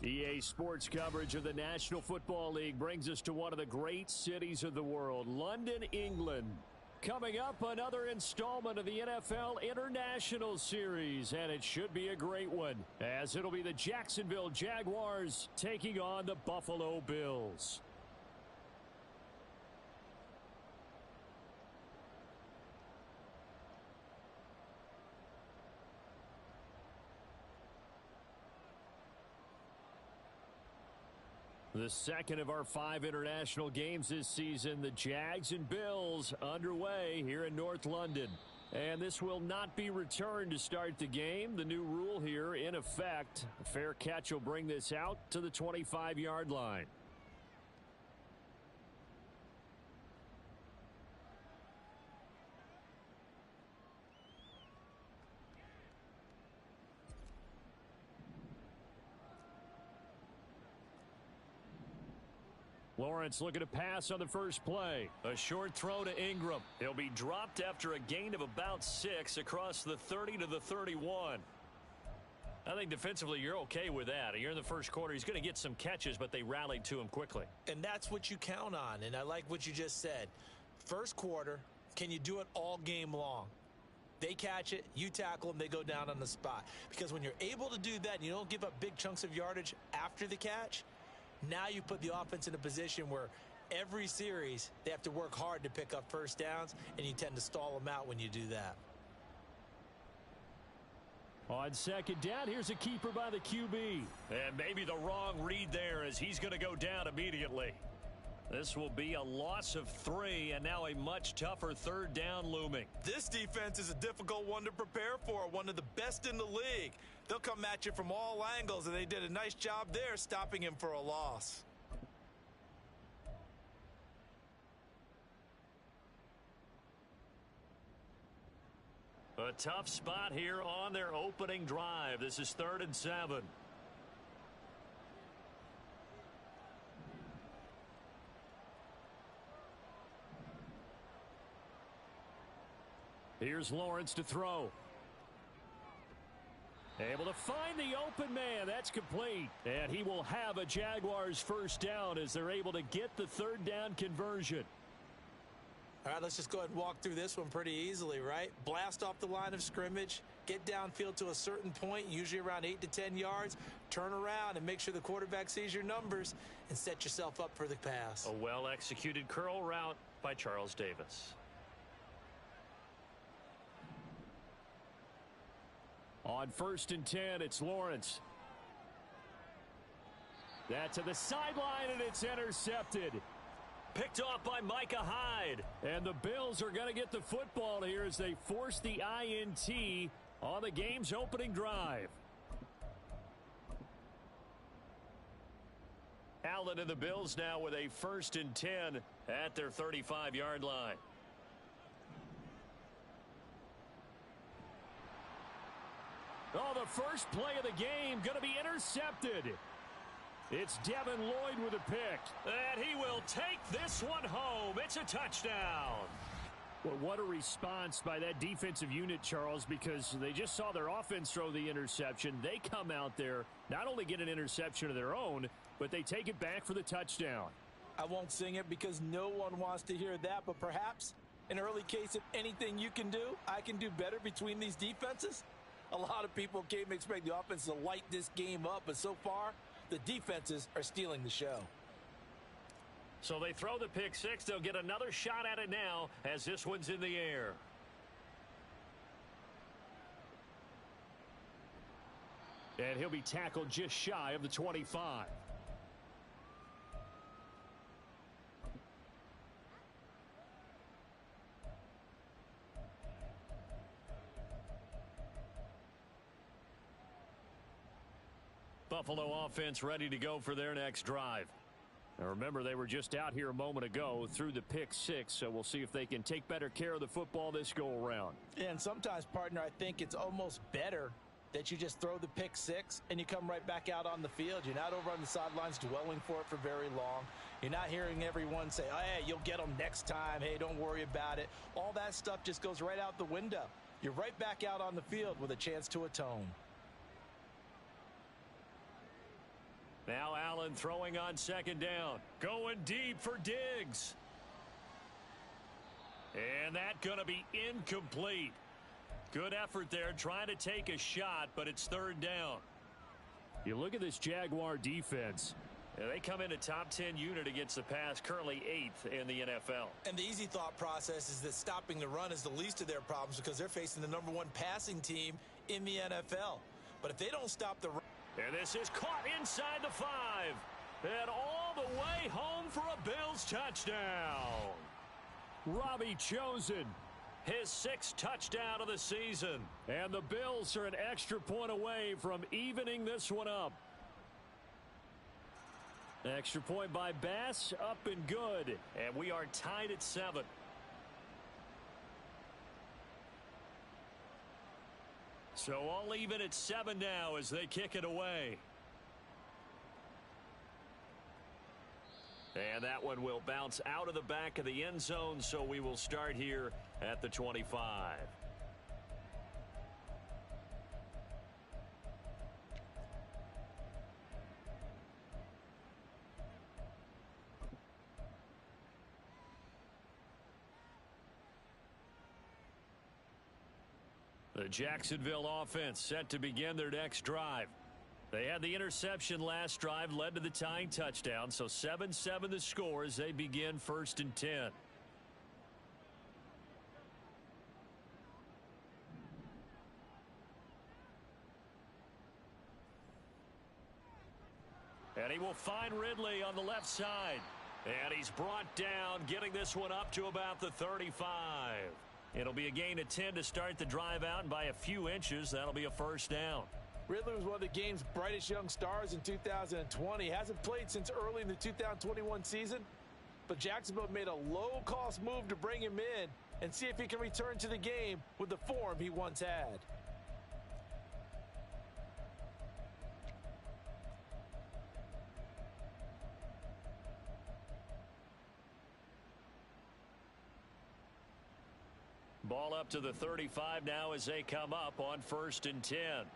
EA Sports coverage of the National Football League brings us to one of the great cities of the world, London, England. Coming up, another installment of the NFL International Series, and it should be a great one, as it'll be the Jacksonville Jaguars taking on the Buffalo Bills. The second of our 5 international games this season, the Jags and Bills underway here in North London. And this will not be returned to start the game. The new rule here in effect. A fair catch will bring this out to the 25-yard line. Lawrence looking to pass on the first play. A short throw to Ingram. He'll be dropped after a gain of about 6 across the 30 to the 31. I think defensively you're okay with that. You're in the first quarter. He's going to get some catches, but they rallied to him quickly. And that's what you count on, and I like what you just said. First quarter, can you do it all game long? They catch it, you tackle them, they go down on the spot. Because when you're able to do that and you don't give up big chunks of yardage after the catch, now you put the offense in a position where every series they have to work hard to pick up first downs, and you tend to stall them out when you do that. On second down, here's a keeper by the QB. And maybe the wrong read there as he's going to go down immediately. This will be a loss of 3, and now a much tougher third down looming. This defense is a difficult one to prepare for, one of the best in the league. They'll come at you from all angles, and they did a nice job there stopping him for a loss. A tough spot here on their opening drive. This is 3rd and 7. Here's Lawrence to throw. Able to find the open man. That's complete. And he will have a Jaguars first down as they're able to get the third down conversion. All right, let's just go ahead and walk through this one pretty easily, right? Blast off the line of scrimmage, get downfield to a certain point, usually around 8 to 10 yards, turn around and make sure the quarterback sees your numbers and set yourself up for the pass. A well-executed curl route by Charles Davis. On 1st and 10, it's Lawrence. That's to the sideline, and it's intercepted. Picked off by Micah Hyde. And the Bills are going to get the football here as they force the INT on the game's opening drive. Allen and the Bills now with a 1st and 10 at their 35-yard line. Oh, the first play of the game going to be intercepted. It's Devin Lloyd with a pick. And he will take this one home. It's a touchdown. Well, what a response by that defensive unit, Charles, because they just saw their offense throw the interception. They come out there, not only get an interception of their own, but they take it back for the touchdown. I won't sing it because no one wants to hear that, but perhaps an early case of anything you can do, I can do better between these defenses. A lot of people came expect the offense to light this game up, but so far, the defenses are stealing the show. So they throw the pick 6. They'll get another shot at it now as this one's in the air. And he'll be tackled just shy of the 25. Buffalo offense ready to go for their next drive. Now remember, they were just out here a moment ago through the pick 6, so we'll see if they can take better care of the football this go around. Yeah, and sometimes, partner, I think it's almost better that you just throw the pick 6 and you come right back out on the field. You're not over on the sidelines dwelling for it for very long. You're not hearing everyone say, oh, hey, you'll get them next time. Hey, don't worry about it. All that stuff just goes right out the window. You're right back out on the field with a chance to atone. Now Allen throwing on second down. Going deep for Diggs. And that going to be incomplete. Good effort there trying to take a shot, but it's third down. You look at this Jaguar defense. They come in a top 10 unit against the pass, currently 8th in the NFL. And the easy thought process is that stopping the run is the least of their problems because they're facing the #1 passing team in the NFL. But if they don't stop the run. And this is caught inside the 5. And all the way home for a Bills touchdown. Robbie Chosen, his 6th touchdown of the season. And the Bills are an extra point away from evening this one up. Extra point by Bass, up and good. And we are tied at 7. So all even at 7 now as they kick it away. And that one will bounce out of the back of the end zone, so we will start here at the 25. The Jacksonville offense set to begin their next drive. They had the interception last drive, led to the tying touchdown, so 7-7 the score as they begin 1st and 10. And he will find Ridley on the left side. And he's brought down, getting this one up to about the 35. It'll be a gain of 10 to start the drive out, and by a few inches, that'll be a first down. Ridley was one of the game's brightest young stars in 2020. Hasn't played since early in the 2021 season, but Jacksonville made a low-cost move to bring him in and see if he can return to the game with the form he once had. Ball up to the 35 now as they come up on 1st and 10.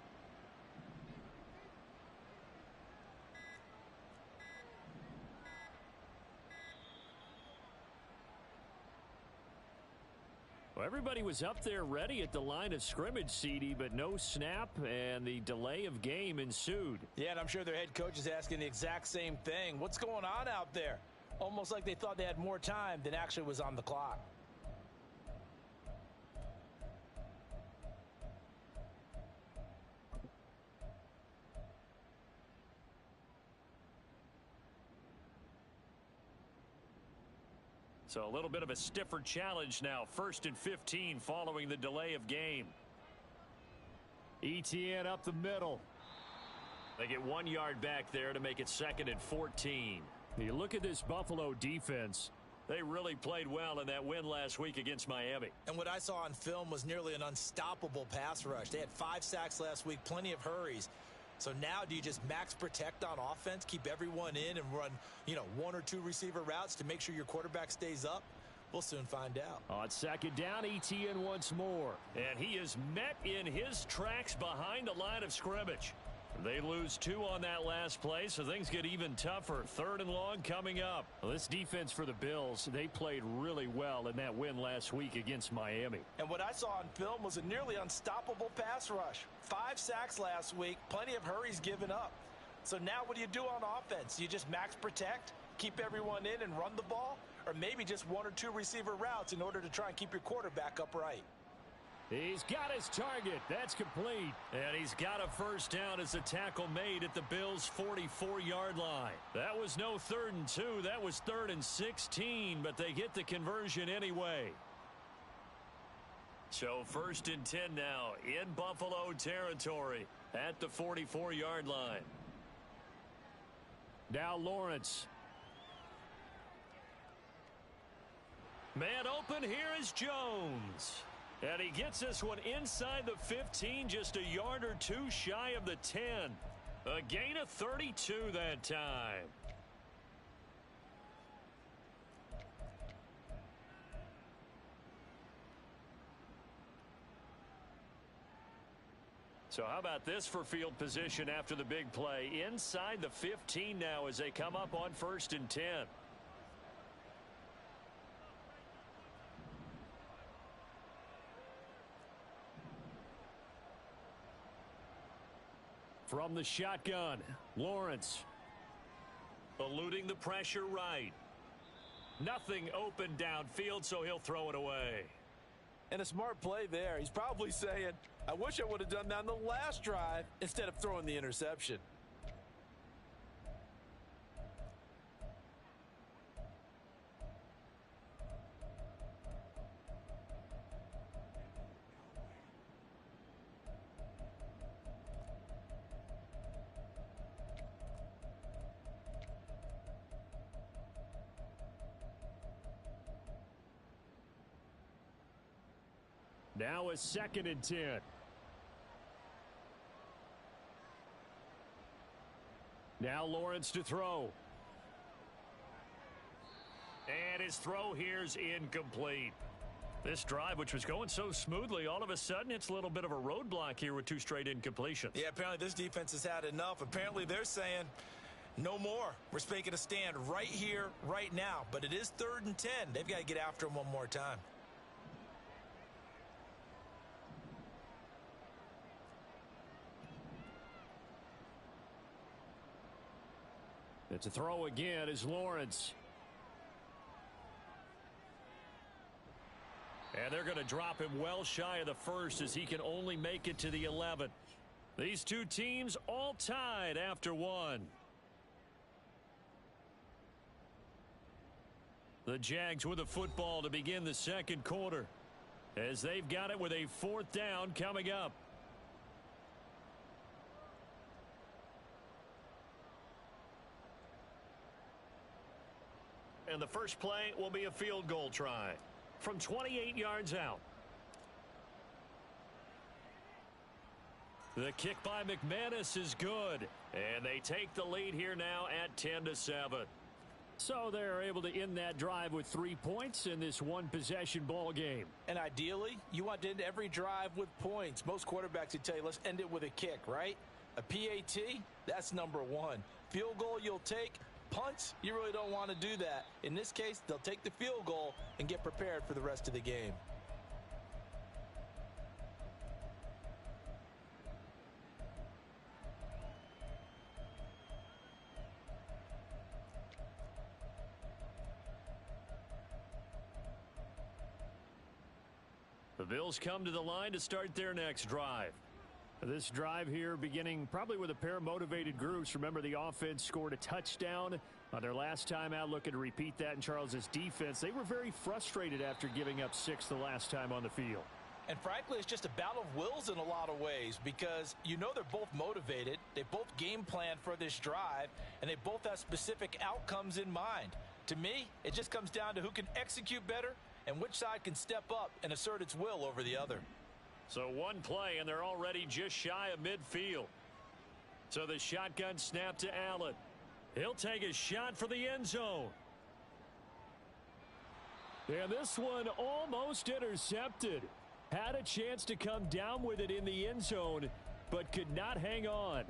Well, everybody was up there ready at the line of scrimmage, CD, but no snap, and the delay of game ensued. Yeah, and I'm sure their head coach is asking the exact same thing. What's going on out there? Almost like they thought they had more time than actually was on the clock. So a little bit of a stiffer challenge now. 1st and 15 following the delay of game. ETN up the middle. They get 1 yard back there to make it 2nd and 14. You look at this Buffalo defense. They really played well in that win last week against Miami. And what I saw on film was nearly an unstoppable pass rush. They had 5 sacks last week, plenty of hurries. So now do you just max protect on offense, keep everyone in and run, 1 or 2 receiver routes to make sure your quarterback stays up? We'll soon find out. On 2nd down, ETN once more. And he is met in his tracks behind the line of scrimmage. They lose 2 on that last play, so things get even tougher. 3rd and long coming up. Well, this defense for the Bills, they played really well in that win last week against Miami. And what I saw on film was a nearly unstoppable pass rush. 5 sacks last week, plenty of hurries given up. So now what do you do on offense? You just max protect, keep everyone in and run the ball? Or maybe just 1 or 2 receiver routes in order to try and keep your quarterback upright? He's got his target. That's complete. And he's got a first down as the tackle made at the Bills' 44-yard line. That was no 3rd and 2. That was 3rd and 16, but they get the conversion anyway. So 1st and 10 now in Buffalo territory at the 44-yard line. Now Lawrence. Man open, here is Jones. And he gets this one inside the 15, just a yard or 2 shy of the 10. A gain of 32 that time. So how about this for field position after the big play? Inside the 15 now as they come up on 1st and 10. From the shotgun, Lawrence. Eluding the pressure right. Nothing open downfield, so he'll throw it away. And a smart play there. He's probably saying, I wish I would have done that on the last drive instead of throwing the interception. Now a 2nd and 10. Now Lawrence to throw. And his throw here's incomplete. This drive, which was going so smoothly, all of a sudden it's a little bit of a roadblock here with 2 straight incompletions. Yeah, apparently this defense has had enough. Apparently they're saying, no more. We're making a stand right here, right now. But it is 3rd and 10. They've got to get after him one more time. It's a throw again is Lawrence. And they're going to drop him well shy of the 1st as he can only make it to the 11th. These 2 teams all tied after 1. The Jags with the football to begin the 2nd quarter as they've got it with a 4th down coming up. And the first play will be a field goal try from 28 yards out. The kick by McManus is good, and they take the lead here now at 10-7. So they're able to end that drive with 3 points in this one-possession ball game. And ideally, you want to end every drive with points. Most quarterbacks would tell you, let's end it with a kick, right? A PAT, that's number 1. Field goal you'll take. Punts, you really don't want to do that. In this case, they'll take the field goal and get prepared for the rest of the game. The Bills come to the line to start their next drive. This drive here beginning probably with a pair of motivated groups. Remember, the offense scored a touchdown on their last time out. Looking to repeat that in Charles's defense. They were very frustrated after giving up 6 the last time on the field. And frankly, it's just a battle of wills in a lot of ways because you know they're both motivated. They both game plan for this drive, and they both have specific outcomes in mind. To me, it just comes down to who can execute better and which side can step up and assert its will over the other. So one play, and they're already just shy of midfield. So the shotgun snap to Allen. He'll take a shot for the end zone. And this one almost intercepted. Had a chance to come down with it in the end zone, but could not hang on.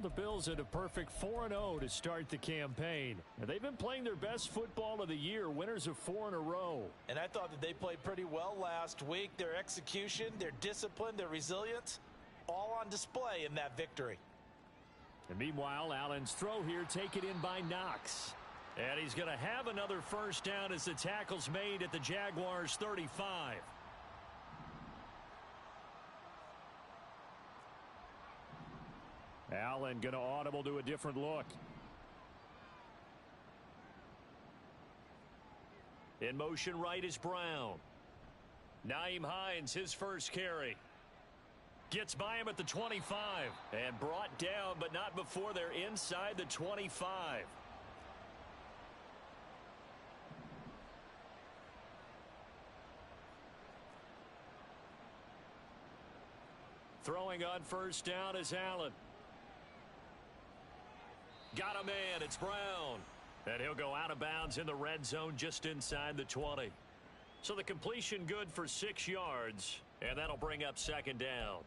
The Bills at a perfect 4-0 to start the campaign. And they've been playing their best football of the year, winners of 4 in a row. And I thought that they played pretty well last week. Their execution, their discipline, their resilience, all on display in that victory. And meanwhile, Allen's throw here taken in by Knox. And he's going to have another first down as the tackle's made at the Jaguars' 35. Allen going to audible to a different look. In motion right is Brown. Nyheim Hines, his first carry. Gets by him at the 25 and brought down, but not before they're inside the 25. Throwing on first down is Allen. Got a man, it's Brown. And he'll go out of bounds in the red zone just inside the 20. So the completion good for 6 yards, and that'll bring up second down.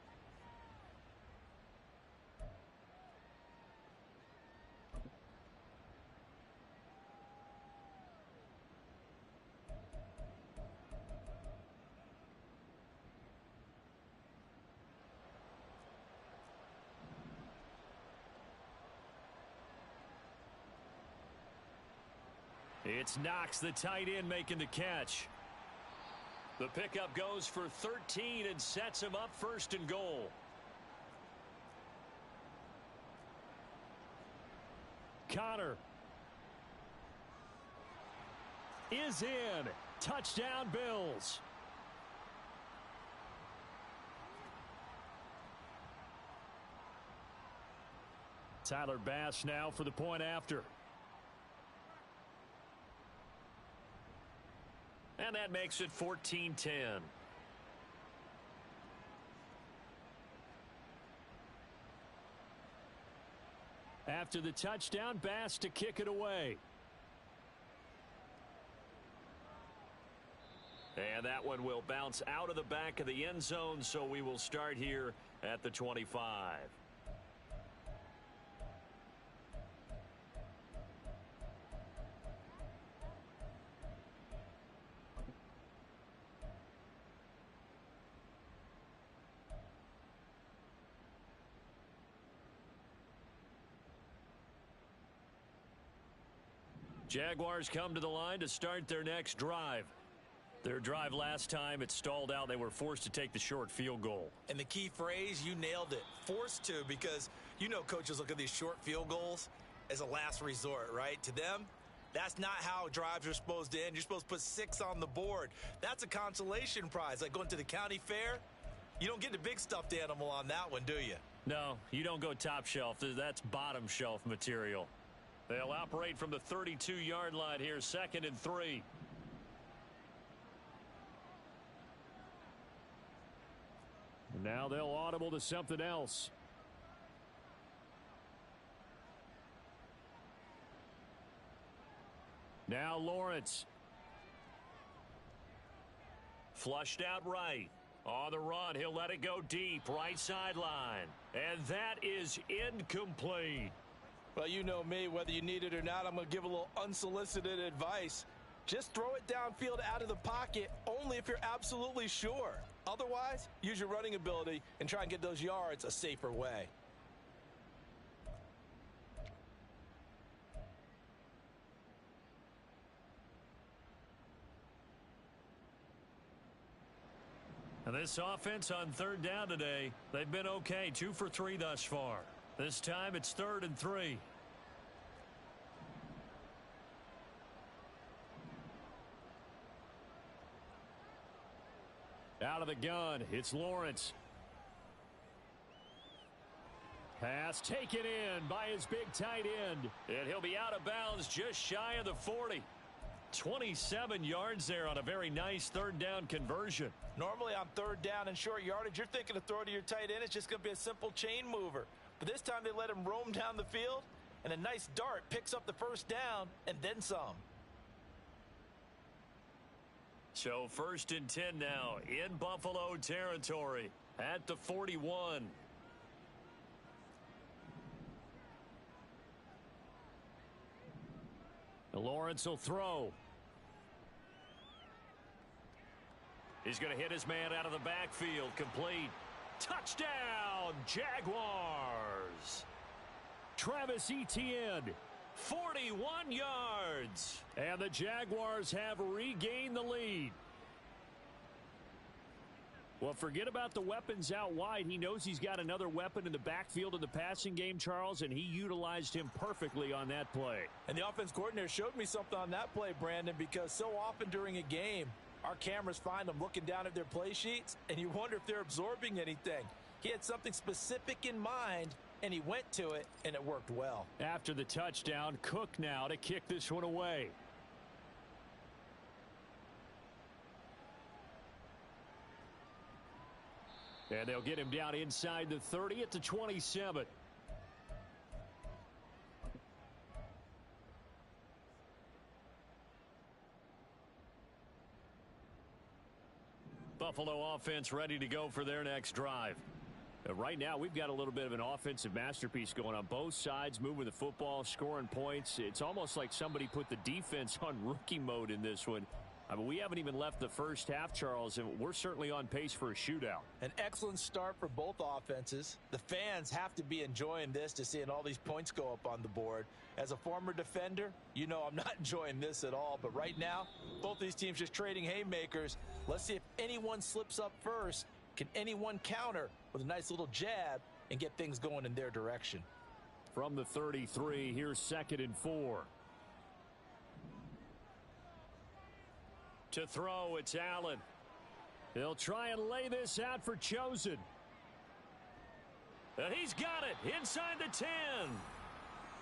It's Knox, the tight end, making the catch. The pickup goes for 13 and sets him up 1st and goal. Connor is in. Touchdown, Bills. Tyler Bass now for the point after. And that makes it 14-10. After the touchdown, Bass to kick it away. And that one will bounce out of the back of the end zone, so we will start here at the 25. Jaguars come to the line to start their next drive. Their drive last time, it stalled out. They were forced to take the short field goal. And the key phrase, you nailed it. Forced to, because you know coaches look at these short field goals as a last resort, right? To them, that's not how drives are supposed to end. You're supposed to put 6 on the board. That's a consolation prize. Like going to the county fair, you don't get the big stuffed animal on that one, do you? No, you don't go top shelf. That's bottom shelf material. They'll operate from the 32-yard line here, 2nd and 3. And now they'll audible to something else. Now Lawrence. Flushed out right. On the run, he'll let it go deep, right sideline. And that is incomplete. Well, you know me, whether you need it or not, I'm going to give a little unsolicited advice. Just throw it downfield out of the pocket, only if you're absolutely sure. Otherwise, use your running ability and try and get those yards a safer way. And this offense on 3rd down today, they've been okay, 2 for 3 thus far. This time it's 3rd and 3. Out of the gun, it's Lawrence. Pass taken in by his big tight end. And he'll be out of bounds just shy of the 40. 27 yards there on a very nice 3rd down conversion. Normally on 3rd down and short yardage, you're thinking to throw to your tight end. It's just going to be a simple chain mover. But this time they let him roam down the field, and a nice dart picks up the 1st down and then some. So 1st and 10 now in Buffalo territory at the 41. Lawrence will throw. He's going to hit his man out of the backfield. Complete. Touchdown, Jaguars. Travis Etienne, 41 yards. And the Jaguars have regained the lead. Well, forget about the weapons out wide. He knows he's got another weapon in the backfield of the passing game, Charles, and he utilized him perfectly on that play. And the offense coordinator showed me something on that play, Brandon, because so often during a game, our cameras find them looking down at their play sheets, and you wonder if they're absorbing anything. He had something specific in mind, and he went to it, and it worked well. After the touchdown, Cook now to kick this one away. And they'll get him down inside the 30 at the 27. Buffalo offense ready to go for their next drive. Right now, we've got a little bit of an offensive masterpiece going on. Both sides moving the football, scoring points. It's almost like somebody put the defense on rookie mode in this one. I mean, we haven't even left the first half, Charles, and we're certainly on pace for a shootout. An excellent start for both offenses. The fans have to be enjoying this to seeing all these points go up on the board. As a former defender, you know I'm not enjoying this at all. But right now, both these teams just trading haymakers. Let's see if anyone slips up first. Can anyone counter with a nice little jab and get things going in their direction? From the 33, here's 2nd and 4. To throw, it's Allen. He'll try and lay this out for Chosen. And he's got it inside the 10.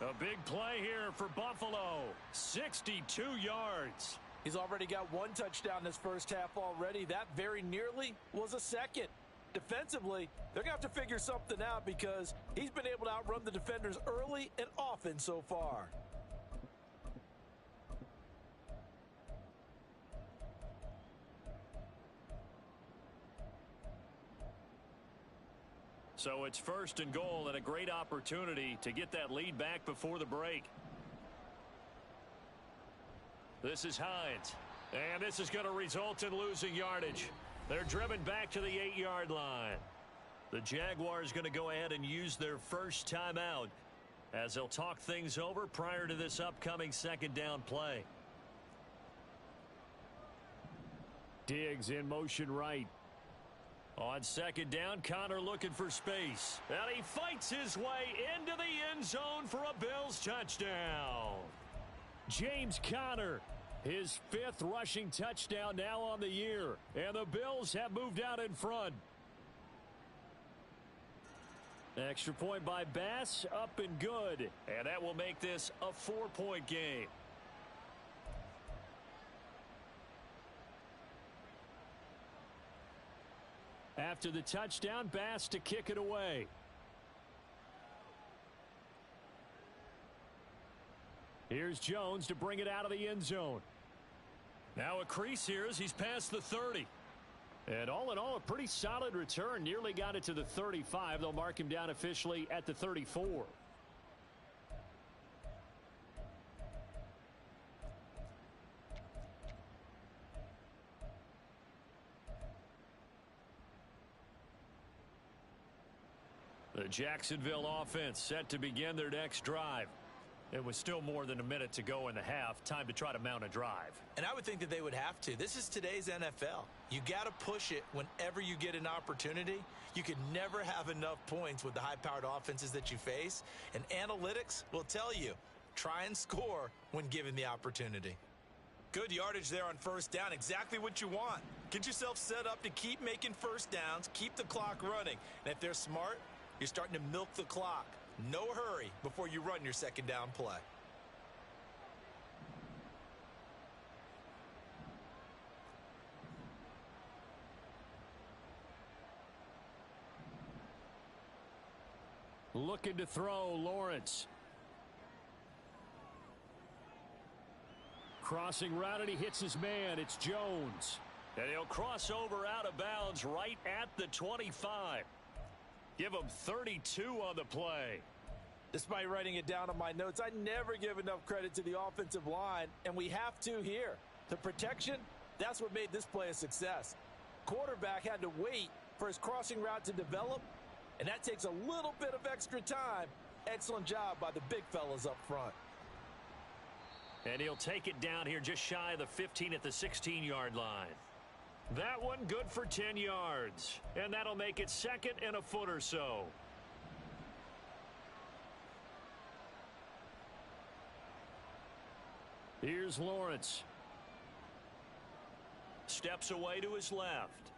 A big play here for Buffalo. 62 yards. He's already got one touchdown this first half already. That very nearly was a second. Defensively, they're going to have to figure something out because he's been able to outrun the defenders early and often so far. So it's 1st and goal and a great opportunity to get that lead back before the break. This is Hines. And this is going to result in losing yardage. They're driven back to the 8-yard line. The Jaguars going to go ahead and use their first timeout as they'll talk things over prior to this upcoming 2nd down play. Diggs in motion right. On 2nd down, Connor looking for space. And he fights his way into the end zone for a Bills touchdown. James Conner, his 5th rushing touchdown now on the year. And the Bills have moved out in front. Extra point by Bass, up and good. And that will make this a 4-point game. After the touchdown, Bass to kick it away. Here's Jones to bring it out of the end zone. Now a crease here as he's past the 30. And all in all, a pretty solid return. Nearly got it to the 35. They'll mark him down officially at the 34. The Jacksonville offense set to begin their next drive. It was still more than a minute to go in the half. Time to try to mount a drive. And I would think that they would have to. This is today's NFL. You got to push it whenever you get an opportunity. You can never have enough points with the high-powered offenses that you face. And analytics will tell you, try and score when given the opportunity. Good yardage there on 1st down. Exactly what you want. Get yourself set up to keep making 1st downs, keep the clock running. And if they're smart, you're starting to milk the clock. No hurry before you run your 2nd down play. Looking to throw, Lawrence. Crossing route, and he hits his man. It's Jones. And he'll cross over out of bounds right at the 25. Give him 32 on the play. Despite writing it down on my notes, I never give enough credit to the offensive line, and we have to here. The protection, that's what made this play a success. Quarterback had to wait for his crossing route to develop, and that takes a little bit of extra time. Excellent job by the big fellas up front. And he'll take it down here just shy of the 15 at the 16-yard line. That one good for 10 yards. And that'll make it 2nd and a foot or so. Here's Lawrence. Steps away to his left.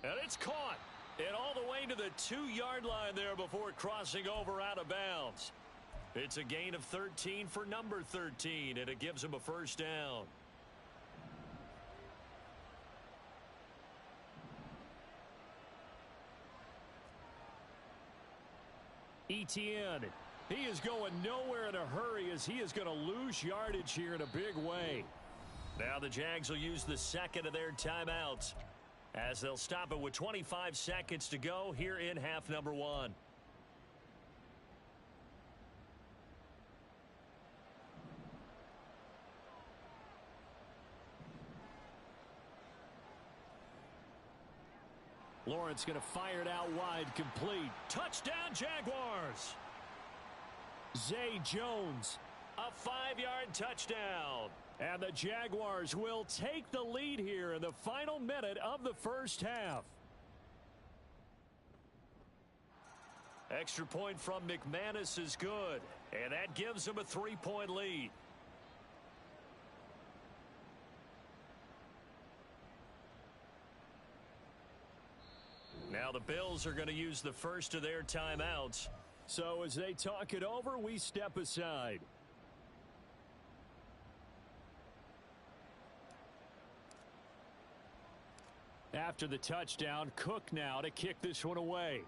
And it's caught. And all the way to the 2-yard line there before crossing over out of bounds. It's a gain of 13 for number 13, and it gives him a 1st down. Etienne, he is going nowhere in a hurry as he is going to lose yardage here in a big way. Now the Jags will use the 2nd of their timeouts as they'll stop it with 25 seconds to go here in half number 1. Lawrence going to fire it out wide, complete. Touchdown, Jaguars! Zay Jones, a 5-yard touchdown. And the Jaguars will take the lead here in the final minute of the first half. Extra point from McManus is good, and that gives them a 3-point lead. Now the Bills are going to use the first of their timeouts. So as they talk it over, we step aside. After the touchdown, Cook now to kick this one away.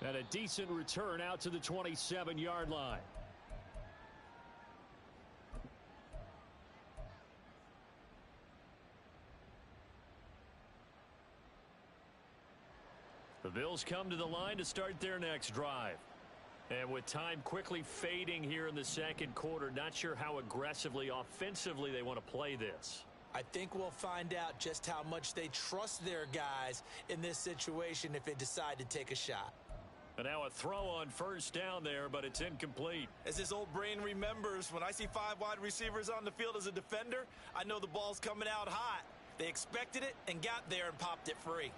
And a decent return out to the 27-yard line. The Bills come to the line to start their next drive. And with time quickly fading here in the second quarter, not sure how aggressively, offensively they want to play this. I think we'll find out just how much they trust their guys in this situation if they decide to take a shot. And now a throw on first down there, but it's incomplete. As his old brain remembers, when I see 5 wide receivers on the field as a defender, I know the ball's coming out hot. They expected it and got there and popped it free.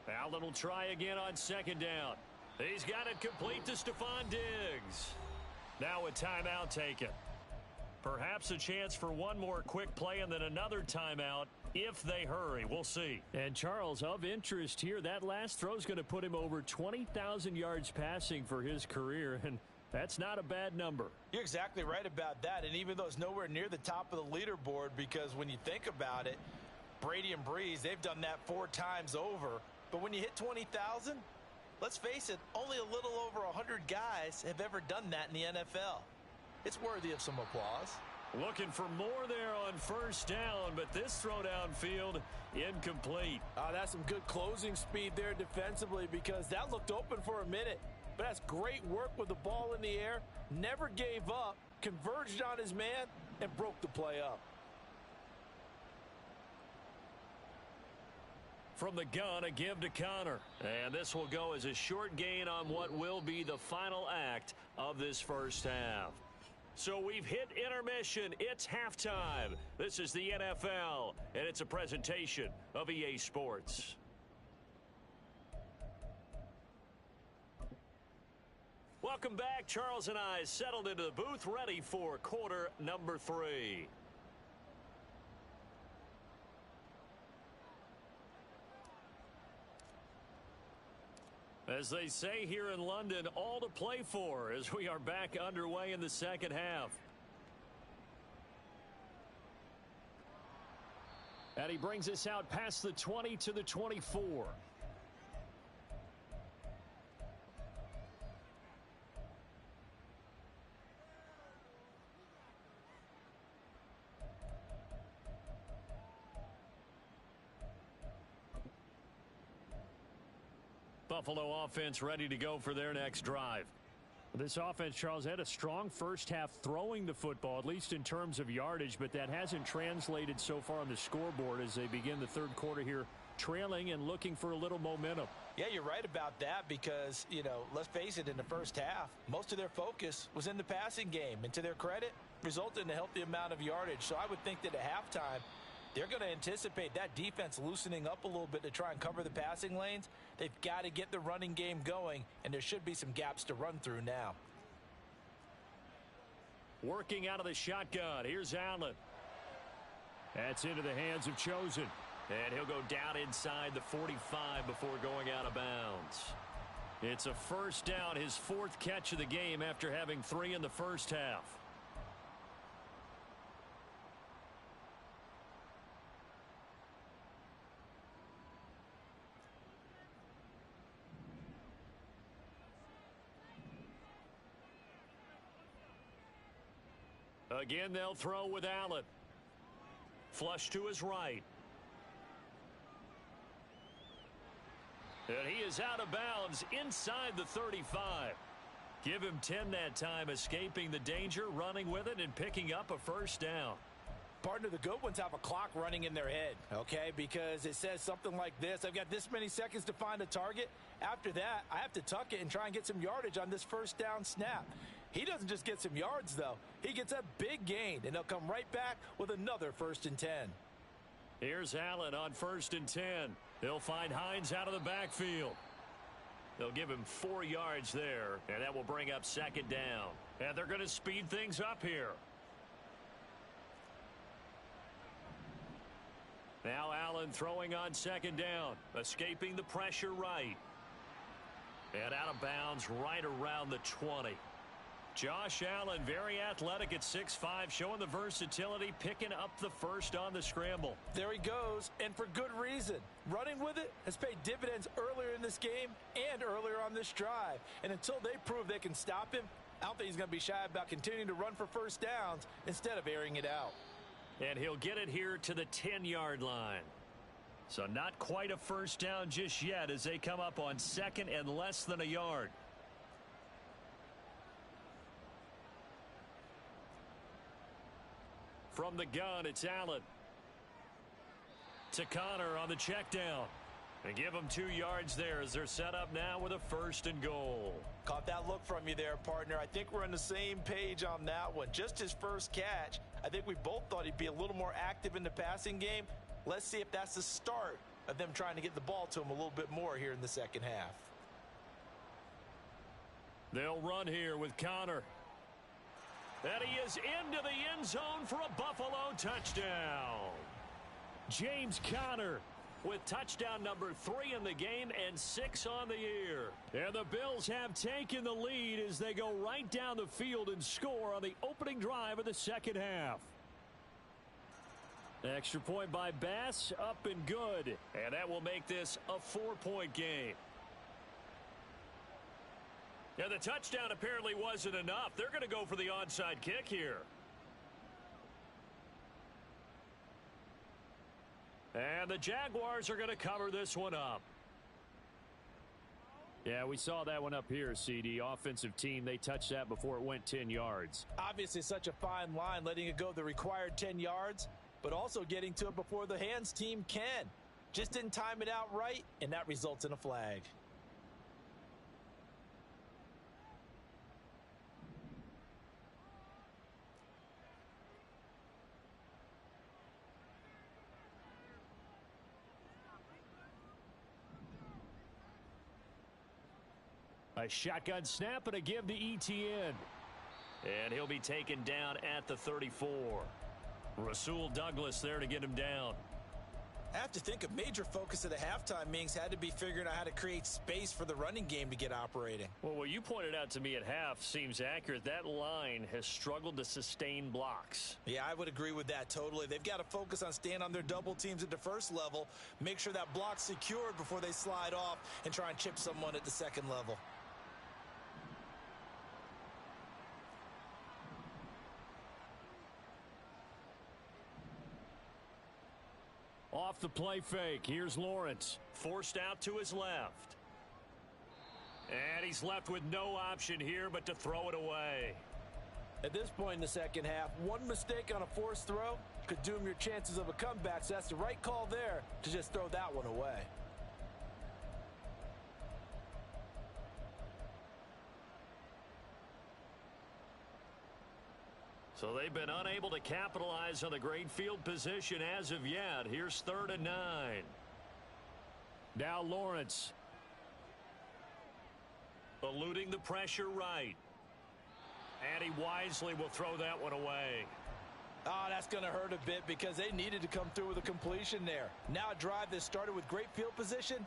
Allen will try again on second down. He's got it complete to Stephon Diggs. Now a timeout taken. Perhaps a chance for one more quick play and then another timeout if they hurry. We'll see. And Charles, of interest here, that last throw is going to put him over 20,000 yards passing for his career, and that's not a bad number. You're exactly right about that, and even though it's nowhere near the top of the leaderboard, because when you think about it, Brady and Breeze, they've done that 4 times over. But when you hit 20,000, let's face it, only a little over 100 guys have ever done that in the NFL. It's worthy of some applause. Looking for more there on first down, but this throw downfield incomplete. That's some good closing speed there defensively, because that looked open for a minute. But that's great work with the ball in the air. Never gave up, converged on his man, and broke the play up. From the gun, a give to Connor. And this will go as a short gain on what will be the final act of this first half. So we've hit intermission. It's halftime. This is the NFL, and it's a presentation of EA Sports. Welcome back. Charles and I settled into the booth, ready for quarter number 3. As they say here in London, all to play for as we are back underway in the second half. And he brings us out past the 20 to the 24. Buffalo offense ready to go for their next drive. This offense, Charles, had a strong first half throwing the football, at least in terms of yardage, but that hasn't translated so far on the scoreboard as they begin the third quarter here, trailing and looking for a little momentum. Yeah, you're right about that because, let's face it, in the first half, most of their focus was in the passing game. And to their credit, resulted in a healthy amount of yardage. So I would think that at halftime, they're going to anticipate that defense loosening up a little bit to try and cover the passing lanes. They've got to get the running game going, and there should be some gaps to run through now. Working out of the shotgun. Here's Allen. That's into the hands of Chosen. And he'll go down inside the 45 before going out of bounds. It's a first down, his 4th catch of the game after having 3 in the first half. Again, they'll throw with Allen. Flush to his right. And he is out of bounds inside the 35. Give him 10 that time, escaping the danger, running with it, and picking up a first down. Partner, the good ones have a clock running in their head, okay? Because it says something like this: I've got this many seconds to find a target. After that, I have to tuck it and try and get some yardage on this first down snap. He doesn't just get some yards, though. He gets a big gain, and they'll come right back with another 1st and 10. Here's Allen on 1st and 10. They'll find Hines out of the backfield. They'll give him 4 yards there, and that will bring up 2nd down. And they're going to speed things up here. Now Allen throwing on 2nd down, escaping the pressure right. And out of bounds right around the 20. Josh Allen, very athletic at 6'5", showing the versatility, picking up the first on the scramble. There he goes, and for good reason. Running with it has paid dividends earlier in this game and earlier on this drive. And until they prove they can stop him, I don't think he's going to be shy about continuing to run for first downs instead of airing it out. And he'll get it here to the 10-yard line. So not quite a first down just yet as they come up on 2nd and less than a yard. From the gun, it's Allen. To Connor on the check down. And give them 2 yards there as they're set up now with a 1st and goal. Caught that look from you there, partner. I think we're on the same page on that one. Just his first catch. I think we both thought he'd be a little more active in the passing game. Let's see if that's the start of them trying to get the ball to him a little bit more here in the second half. They'll run here with Connor. And he is into the end zone for a Buffalo touchdown. James Conner with touchdown number 3 in the game and 6 on the year. And the Bills have taken the lead as they go right down the field and score on the opening drive of the second half. Extra point by Bass, up and good. And that will make this a 4-point game. Yeah, the touchdown apparently wasn't enough. They're going to go for the onside kick here. And the Jaguars are going to cover this one up. Yeah, we saw that one up here, CD. Offensive team, they touched that before it went 10 yards. Obviously such a fine line, letting it go the required 10 yards, but also getting to it before the hands team can. Just didn't time it out right, and that results in a flag. A shotgun snap and a give to Etienne. And he'll be taken down at the 34. Rasul Douglas there to get him down. I have to think a major focus of the halftime meetings had to be figuring out how to create space for the running game to get operating. Well, what you pointed out to me at half seems accurate. That line has struggled to sustain blocks. Yeah, I would agree with that totally. They've got to focus on staying on their double teams at the first level, make sure that block's secured before they slide off and try and chip someone at the second level. Off the play fake. Here's Lawrence. Forced out to his left. And he's left with no option here but to throw it away. At this point in the second half, one mistake on a forced throw could doom your chances of a comeback, so that's the right call there to just throw that one away. So they've been unable to capitalize on the great field position as of yet. Here's 3rd and 9. Now Lawrence. Eluding the pressure right. And he wisely will throw that one away. Oh, that's going to hurt a bit because they needed to come through with a completion there. Now a drive that started with great field position.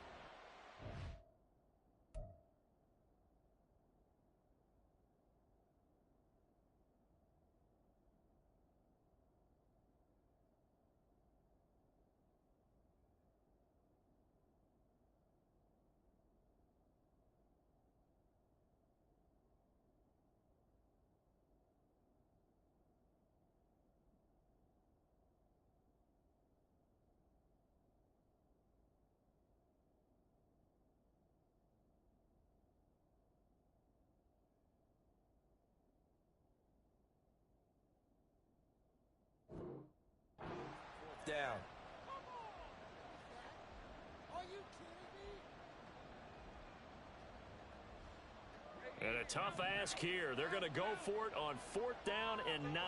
And a tough ask here. They're going to go for it on 4th down and 9.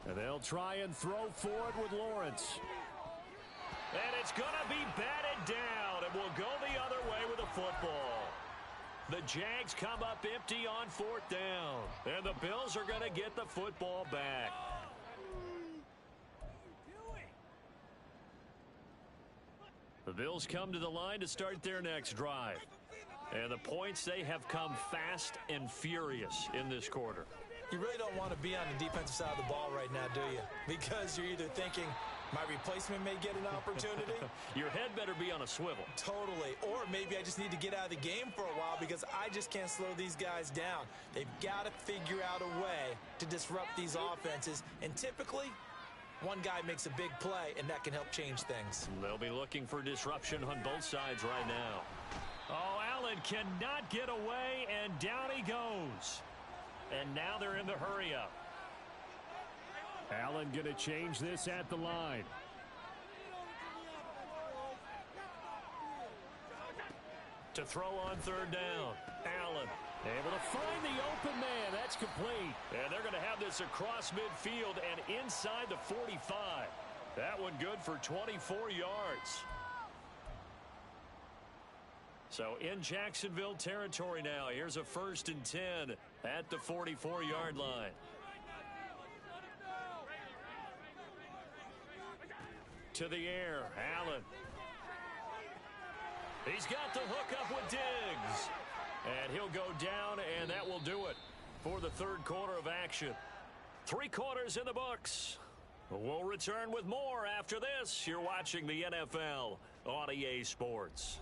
And they'll try and throw forward with Lawrence. And it's going to be batted down, and will go the other way with the football. The Jags come up empty on 4th down, and the Bills are going to get the football back. The Bills come to the line to start their next drive. And the points, they have come fast and furious in this quarter. You really don't want to be on the defensive side of the ball right now, do you? Because you're either thinking, my replacement may get an opportunity. Your head better be on a swivel. Totally. Or maybe I just need to get out of the game for a while because I just can't slow these guys down. They've got to figure out a way to disrupt these offenses. And typically, one guy makes a big play, and that can help change things. They'll be looking for disruption on both sides right now. Oh, Allen cannot get away, and down he goes. And now they're in the hurry-up. Allen going to change this at the line. To throw on 3rd down. Allen able to find the open man. That's complete. And they're going to have this across midfield and inside the 45. That one good for 24 yards. So in Jacksonville territory now. Here's a 1st and 10 at the 44-yard line. To the air, Allen. He's got the hook up with Diggs. And he'll go down, and that will do it for the 3rd quarter of action. 3 quarters in the books. We'll return with more after this. You're watching the NFL on EA Sports.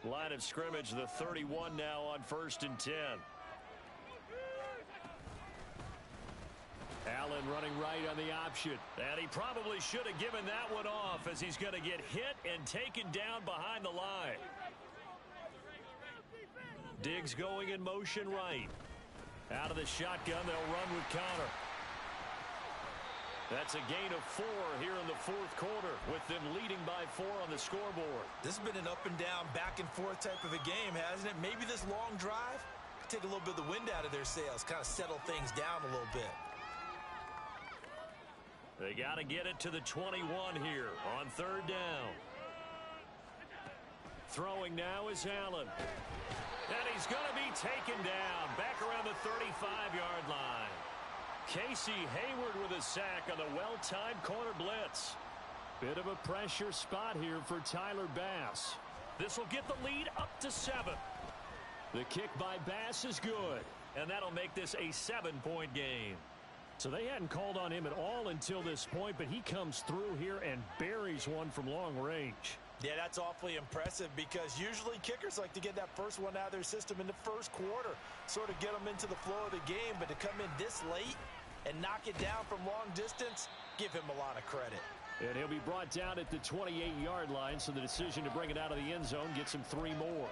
Line of scrimmage, the 31 now on 1st and 10. Allen running right on the option. And he probably should have given that one off as he's going to get hit and taken down behind the line. Diggs going in motion right. Out of the shotgun, they'll run with Connor. That's a gain of 4 here in the 4th quarter, with them leading by 4 on the scoreboard. This has been an up and down, back and forth type of a game, hasn't it? Maybe this long drive could take a little bit of the wind out of their sails, kind of settle things down a little bit. They got to get it to the 21 here on 3rd down. Throwing now is Allen. And he's going to be taken down back around the 35-yard line. Casey Hayward with a sack on the well-timed corner blitz. Bit of a pressure spot here for Tyler Bass. This will get the lead up to 7. The kick by Bass is good, and that'll make this a 7-point game. So they hadn't called on him at all until this point, but he comes through here and buries one from long range. Yeah, that's awfully impressive because usually kickers like to get that first one out of their system in the 1st quarter, sort of get them into the flow of the game, but to come in this late and knock it down from long distance, give him a lot of credit. And he'll be brought down at the 28-yard line, so the decision to bring it out of the end zone gets him 3 more.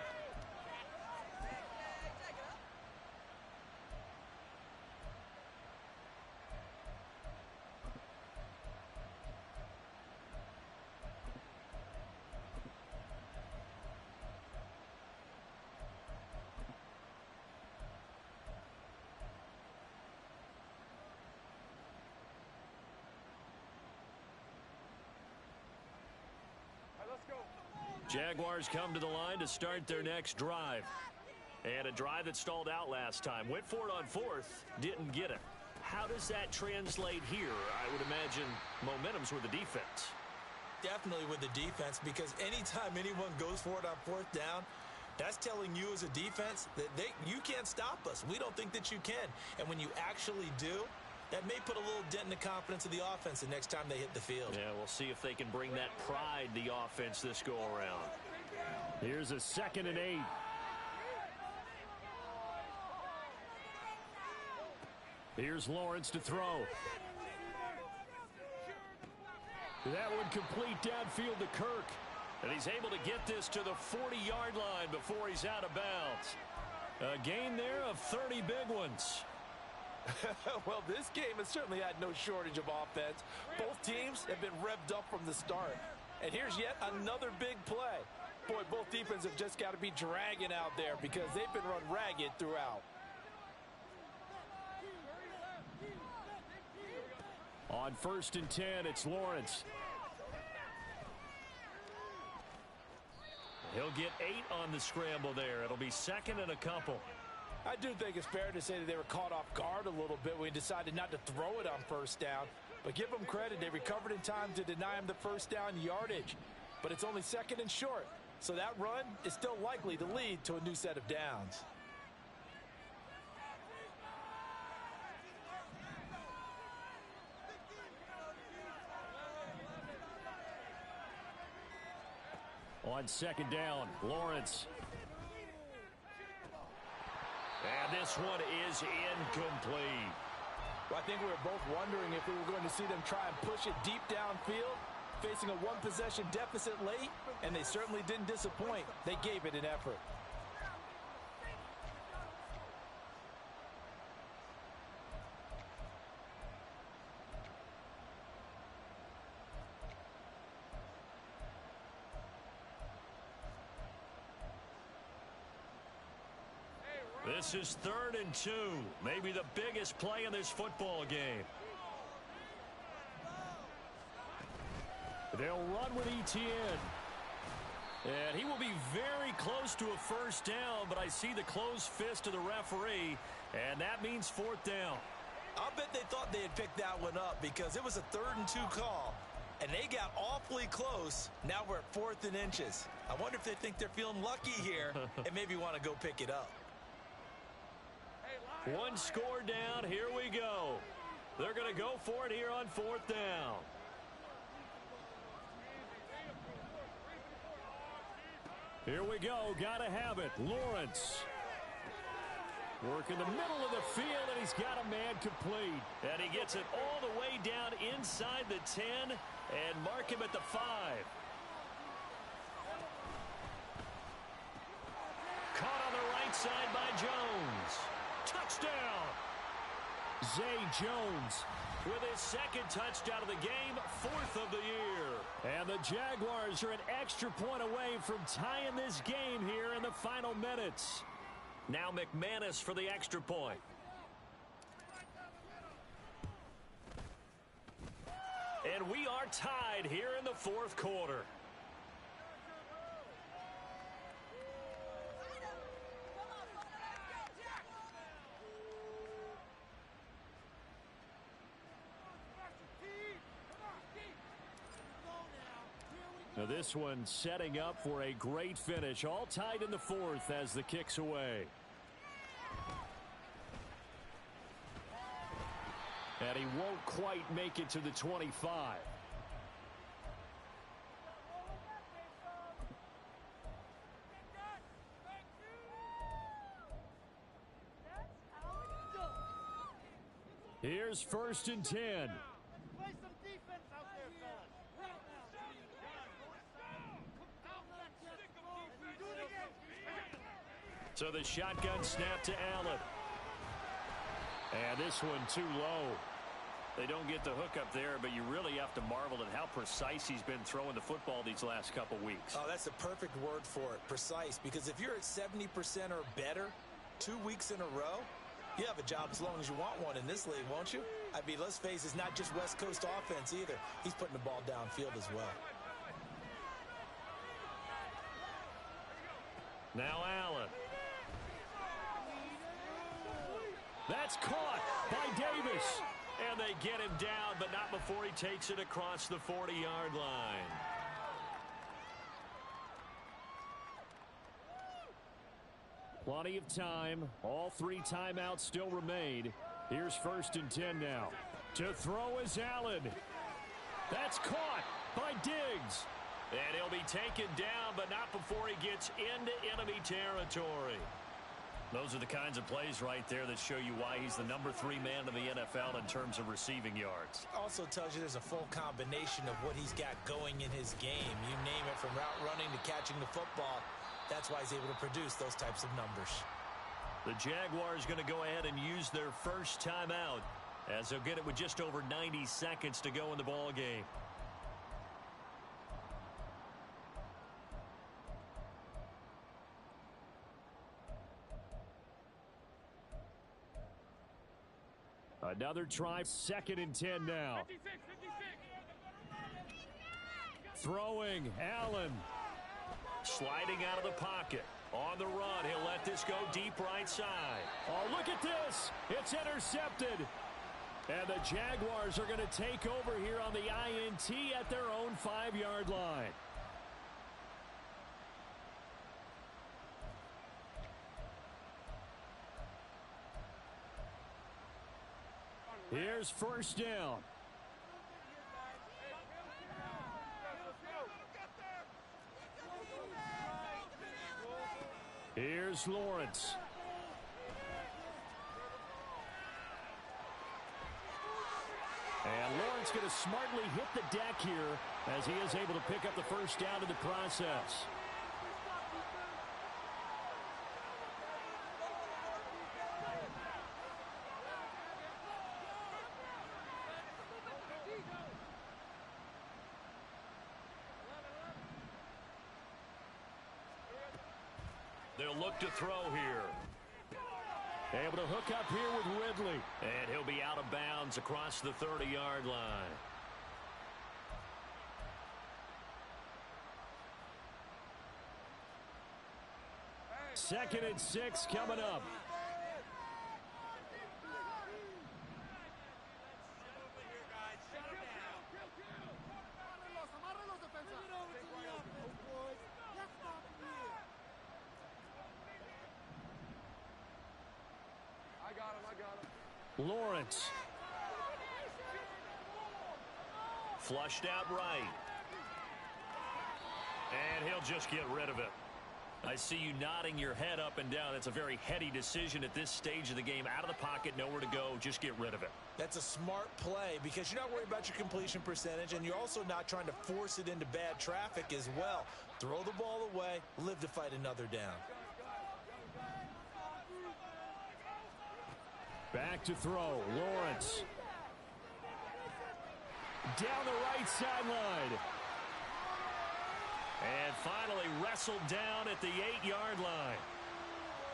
Jaguars come to the line to start their next drive. And a drive that stalled out last time. Went for it on 4th, didn't get it. How does that translate here? I would imagine momentum's with the defense. Definitely with the defense, because anytime anyone goes for it on 4th down, that's telling you as a defense that you can't stop us. We don't think that you can. And when you actually do, that may put a little dent in the confidence of the offense the next time they hit the field. Yeah, we'll see if they can bring that pride, the offense, this go-around. Here's a 2nd and 8. Here's Lawrence to throw. That one complete downfield to Kirk. And he's able to get this to the 40-yard line before he's out of bounds. A gain there of 30 big ones. Well, this game has certainly had no shortage of offense. Both teams have been revved up from the start. And here's yet another big play. Boy, both defenses have just got to be dragging out there because they've been run ragged throughout. On 1st and 10, it's Lawrence. He'll get 8 on the scramble there. It'll be 2nd and a couple. I do think it's fair to say that they were caught off guard a little bit when he decided not to throw it on 1st down. But give them credit, they recovered in time to deny him the 1st down yardage. But it's only 2nd and short, so that run is still likely to lead to a new set of downs. On 2nd down, Lawrence. And this one is incomplete. Well, I think we were both wondering if we were going to see them try and push it deep downfield, facing a one-possession deficit late, and they certainly didn't disappoint. They gave it an effort. This is 3rd and 2. Maybe the biggest play in this football game. They'll run with Etienne. And he will be very close to a 1st down, but I see the closed fist of the referee, and that means 4th down. I'll bet they thought they had picked that one up because it was a 3rd and 2 call, and they got awfully close. Now we're at 4th and inches. I wonder if they think they're feeling lucky here and maybe want to go pick it up. One score down. Here we go. They're going to go for it here on 4th down. Here we go. Got to have it. Lawrence. Work in the middle of the field, and he's got a man complete. And he gets it all the way down inside the 10 and mark him at the 5. Caught on the right side by Jones. Touchdown! Zay Jones with his 2nd touchdown of the game, 4th of the year. And the Jaguars are an extra point away from tying this game here in the final minutes. Now McManus for the extra point. And we are tied here in the 4th quarter. Now this one setting up for a great finish. All tied in the 4th as the kick's away. And he won't quite make it to the 25. Here's 1st and 10. So the shotgun snap to Allen. And this one too low. They don't get the hook up there, but you really have to marvel at how precise he's been throwing the football these last couple weeks. Oh, that's the perfect word for it, precise. Because if you're at 70% or better 2 weeks in a row, you have a job as long as you want one in this league, won't you? I mean, let's face it, it's not just West Coast offense either. He's putting the ball downfield as well. Now Allen. That's caught by Davis. And they get him down, but not before he takes it across the 40-yard line. Plenty of time. All 3 timeouts still remain. Here's 1st and 10 now. To throw is Allen. That's caught by Diggs. And he'll be taken down, but not before he gets into enemy territory. Those are the kinds of plays right there that show you why he's the #3 man in the NFL in terms of receiving yards. Also tells you there's a full combination of what he's got going in his game. You name it, from route running to catching the football. That's why he's able to produce those types of numbers. The Jaguars going to go ahead and use their first timeout, as they'll get it with just over 90 seconds to go in the ball game. Another try, 2nd and 10 now. 56. Throwing, Allen. Sliding out of the pocket. On the run, he'll let this go deep right side. Oh, look at this. It's intercepted. And the Jaguars are going to take over here on the INT at their own 5-yard line. Here's first down. Here's Lawrence. And Lawrence going to smartly hit the deck here as he is able to pick up the first down in the process. They'll look to throw here. Able to hook up here with Ridley. And he'll be out of bounds across the 30-yard line. Second and 6 coming up. Lawrence. Flushed out right. And he'll just get rid of it. I see you nodding your head up and down. It's a very heady decision at this stage of the game. Out of the pocket, nowhere to go. Just get rid of it. That's a smart play because you're not worried about your completion percentage, and you're also not trying to force it into bad traffic as well. Throw the ball away, live to fight another down. Back to throw. Lawrence. Down the right sideline. And finally wrestled down at the 8-yard line.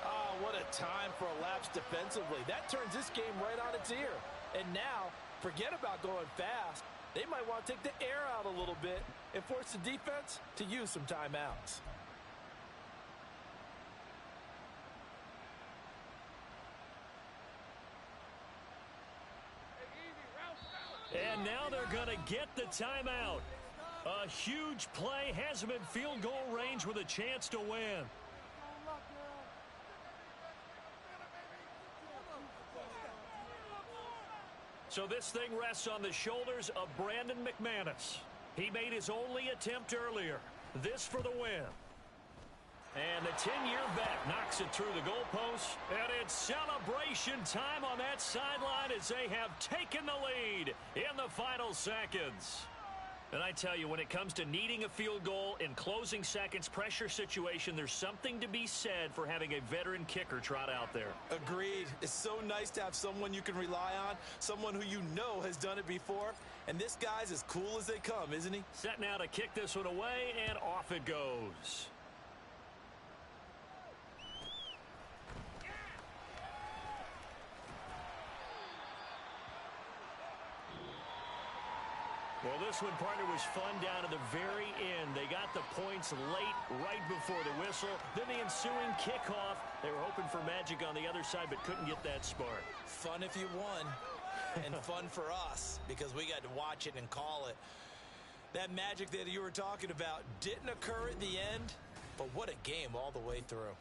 Oh, what a time for a lapse defensively. That turns this game right on its ear. And now, forget about going fast. They might want to take the air out a little bit and force the defense to use some timeouts. And now they're going to get the timeout. A huge play has them in field goal range with a chance to win. So this thing rests on the shoulders of Brandon McManus. He made his only attempt earlier. This for the win. And the 10-year vet knocks it through the goalpost. And it's celebration time on that sideline as they have taken the lead in the final seconds. And I tell you, when it comes to needing a field goal in closing seconds, pressure situation, there's something to be said for having a veteran kicker trot out there. Agreed. It's so nice to have someone you can rely on, someone who you know has done it before. And this guy's as cool as they come, isn't he? Set now to kick this one away, and off it goes. Well, this one, partner, was fun down to the very end. They got the points late, right before the whistle. Then the ensuing kickoff. They were hoping for magic on the other side, but couldn't get that spark. Fun if you won, and fun for us, because we got to watch it and call it. That magic that you were talking about didn't occur at the end, but what a game all the way through.